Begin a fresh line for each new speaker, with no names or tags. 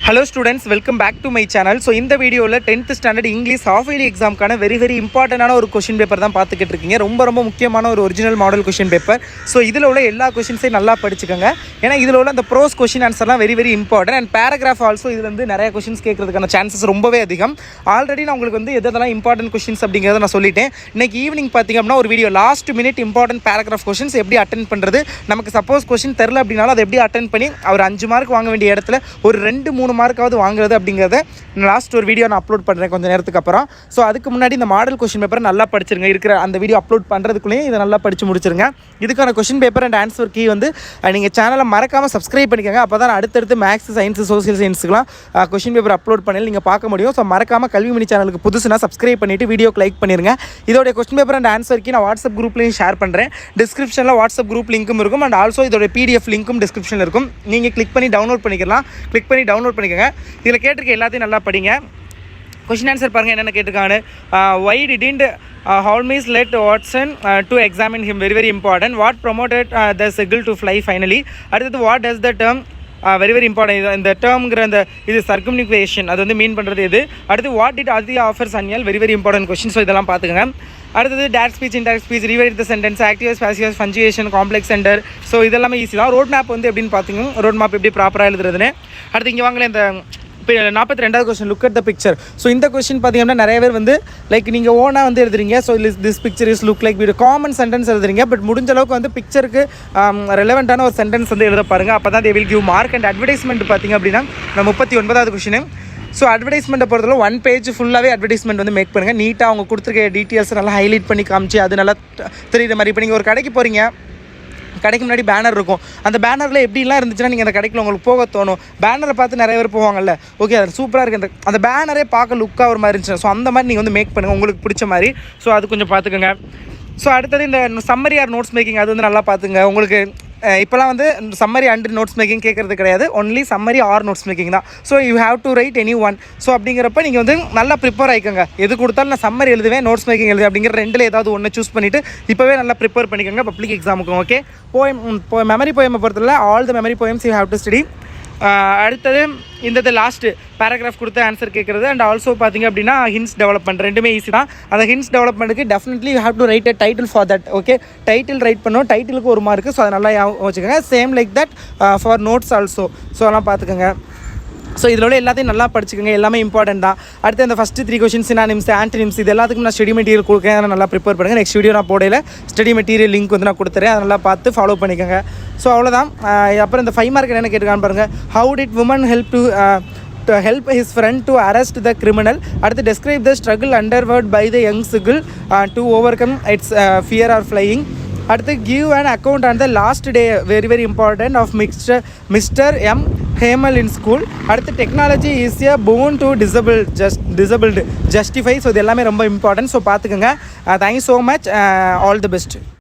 Hello students, welcome back to my channel. So இந்த வீடியோவில் 10th standard English half yearly எக்ஸாமுக்கான very இம்பார்ட்டண்டான ஒரு கொஷின் பேப்பர் தான் பார்த்துக்கிட்டு இருக்கீங்க. ரொம்ப முக்கியமான ஒரு original model question paper. So இதில் உள்ள எல்லா கொஷின்ஸையும் நல்லா படிச்சுக்கோங்க. ஏன்னா இதில் உள்ள அந்த ப்ரோஸ் கொஷின் ஆன்சர்லாம் very important. And paragraph also இதில் வந்து நிறைய கொஷின்ஸ் கேட்கறதுக்கான சான்சஸ் ரொம்பவே அதிகம். ஆல்ரெடி நான் உங்களுக்கு வந்து எதெல்லாம் இம்பார்ட்டன்ட் கொஷின்ஸ் அப்படிங்கிறத நான் சொல்லிட்டேன். இன்னைக்கு ஈவினிங் பார்த்தீங்க அப்படின்னா ஒரு video last minute important paragraph questions எப்படி அட்டென்ட் பண்ணுறது, நமக்கு சப்போஸ் கொஷின் தெரில அப்படின்னாலும் அதை எப்படி அட்டென்ட் பண்ணி அவர் 5 மார்க் வாங்க வேண்டிய இடத்துல ஒரு 2-3 மார்க்காவது வாங்குறது அப்படிங்கிறத லாஸ்ட் ஒரு வீடியோ நான் அப்லோட் பண்ணுறேன் கொஞ்சம் நேரத்துக்கு அப்புறம். ஸோ அதுக்கு முன்னாடி இந்த மாடல் கொஷின் பேப்பரை நல்லா படிச்சிருங்க. இருக்கிற அந்த வீடியோ அப்லோட் பண்ணுறதுக்குள்ளேயும் இதை நல்லா படித்து முடிச்சிருங்க. இதுக்கான question paper and answer key வந்து நீங்கள் சேனலை மறக்காமல் சப்ஸ்கிரைப் பண்ணிக்கோங்க. அப்போ தான் அடுத்தடுத்து மேக்ஸ், சயின்ஸ், சோசியல் சயின்ஸுக்குலாம் கொஷின் பேப்பர் அப்லோட் பண்ணி நீங்கள் பார்க்க முடியும். ஸோ மறக்காமல் கல்விமணி சேனலுக்கு புதுசுனா சப்ஸ்கிரைப் பண்ணிவிட்டு வீடியோக்கு லைக் பண்ணிடுங்க. இதோட question paper and answer key நான் வாட்ஸ்அப் குரூப்லேயும் ஷேர் பண்ணுறேன். டிஸ்கிரிப்ஷனில் வாட்ஸ்அப் குரூப் லிங்க்கும் இருக்கும் அண்ட் ஆல்சோ இதோட PDF லிங்க்கும் டிஸ்கிரிப்ஷனில் இருக்கும். நீங்கள் கிளிக் பண்ணி டவுன்லோட் பண்ணிக்கலாம். கிளிக் பண்ணி டவுன்லோட் பண்ணிக்கோங்க. இதில் கேட்டிருக்க எல்லாத்தையும் நல்லா படிங்க. கொஷின் ஆன்சர் பாருங்கள் என்னென்ன கேட்டிருக்காங்க. Why didn't Holmes let Watson to examine him? Very important. What promoted the seagull to fly finally? அடுத்தது what does the term very important இந்த டேர்ம்ங்கிற அந்த இது சர்க்கம்னிகுவேஷன் அது வந்து மீன் பண்ணுறது எது? அடுத்து what did Aditya offer Sanyal? Very important question. So இதெல்லாம் பார்த்துக்கங்க. அடுத்தது direct speech, indirect speech, rewrite the sentence, actives, passives, punctuation, complex center. So இதெல்லாமே ஈஸி தான். ரோட் மேப் வந்து எப்படின்னு பார்த்தீங்க, ரோட் மேப் எப்படி ப்ராப்பராக எழுதுறதுன்னு. அடுத்து இங்கே வாங்கல இந்த 42வது question, look at the picture. So இந்த கொஸ்டின் பார்த்தீங்கன்னா நிறைய பேர் வந்து லைக் நீங்கள் ஓனாக வந்து எழுதுறீங்க. So this picture is look like video common sentence எழுதுறீங்க. பட் முடிஞ்ச அளவுக்கு வந்து பிக்சருக்கு ரெலவெண்ட்டான ஒரு சென்டென்ஸ் வந்து எழுத பாருங்கள். அப்போ தான் they will give mark. And advertisement பார்த்தீங்க அப்படின்னா 39வது கொஸ்டின். ஸோ அட்வர்டைஸ்மெண்ட்டை பொறுத்தவரை 1 பேஜ் ஃபுல்லாகவே அட்வர்டைஸ்மெண்ட் வந்து மேக் பண்ணுங்கள். நீட்டாக அவங்க கொடுத்துருக்க டீட்டெயில்ஸ் நல்லா ஹைலைட் பண்ணி காமிச்சு அது நல்லா தெரியுற மாதிரி. இப்போ நீங்கள் ஒரு கடைக்கு போகிறீங்க, கடைக்கு முன்னாடி பேனர் இருக்கும். அந்த பேனரில் எப்படிலாம் இருந்துச்சுன்னா நீங்கள் அந்த கடைக்குள்ள உங்களுக்கு போக தோணும். பேனரை பார்த்து நிறைய பேர் போவாங்கல்ல, ஓகே அது சூப்பராக இருக்குது, அந்த பேனரே பார்க்க லுக்காக ஒரு மாதிரி இருந்துச்சு. ஸோ அந்த மாதிரி நீங்கள் வந்து மேக் பண்ணுங்கள் உங்களுக்கு பிடிச்ச மாதிரி. ஸோ அது கொஞ்சம் பார்த்துக்கோங்க. ஸோ அடுத்தது இந்த சம்மரி ஆர் நோட்ஸ் மேக்கிங், அது வந்து நல்லா பார்த்துங்க. உங்களுக்கு இப்போலாம் வந்து சம்மரி அண்ட் நோட்ஸ் மேக்கிங் கேட்குறது கிடையாது, only summary or notes making தான். So you have to write any one. So அப்படிங்கிறப்ப நீங்கள் வந்து நல்லா ப்ரிப்பேர் ஆகிக்கோங்க. எது கொடுத்தாலும் நான் சம்மரி எழுதுவேன், நோட்ஸ் மேக்கிங் எழுதுவேன் அப்படிங்கிற ரெண்டில் ஏதாவது ஒன்று சூஸ் பண்ணிவிட்டு இப்போவே நல்லா ப்ரிப்பேர் பண்ணிக்கோங்க பப்ளிக் எக்ஸாமுக்கும். ஓகே, மெமரி போயமை பொறுத்தவரை all the memory poems you have to study. அடுத்தது இந்த லாஸ்ட்டு பேராகிராஃப் கொடுத்து ஆன்சர் கேட்குறது. அண்ட் ஆல்சோ பார்த்திங்க அப்படின்னா ஹின்ஸ் டெவலப்மெண்ட் ரெண்டுமே ஈஸி தான். அந்த ஹின்ஸ் டெவலப்மெண்ட்டுக்கு definitely you have to write a title for that. Okay, title write பண்ணோம், டைட்டிலுக்கு 1 மார்க்கு. ஸோ அதை நல்லா வச்சுக்கோங்க. Same like that for notes also. So அதெல்லாம் பார்த்துக்கோங்க. ஸோ இதில் உள்ள எல்லாத்தையும் நல்லா படிச்சுக்கோங்க, எல்லாமே இம்பார்ட்டன்ட் தான். அடுத்து அந்த ஃபஸ்ட்டு 3 கொஷின்ஸ், சினானிம்ஸ், ஆன்டனிம்ஸ், இது எல்லாத்துக்கும் நான் ஸ்டடி மெட்டீரியல் கொடுக்கேன். அதை நல்லா ப்ரிப்பேர் பண்ணுங்கள். நெக்ஸ்ட் வீடியோ நான் போடையில் ஸ்டடி மெட்டீரியல் லிங்க் வந்து நான் கொடுத்துறேன், அதை நல்லா பார்த்து ஃபாலோ பண்ணிக்கோங்க. ஸோ அவ்வளோதான். அப்புறம் இந்த 5 மார்க் என்னென்ன கேட்டுக்கான்னு பாருங்கள். How did woman help to help his friend to arrest the criminal? அடுத்து describe the struggle underwent by the young seagull to overcome its fear of flying. அடுத்து give an account on the last day, very important, of Mr. M. Hemal in school. அடுத்து technology is a boon to disabled justify. So இது எல்லாமே ரொம்ப important. So பார்த்துக்கோங்க. Thank you so much. All the best.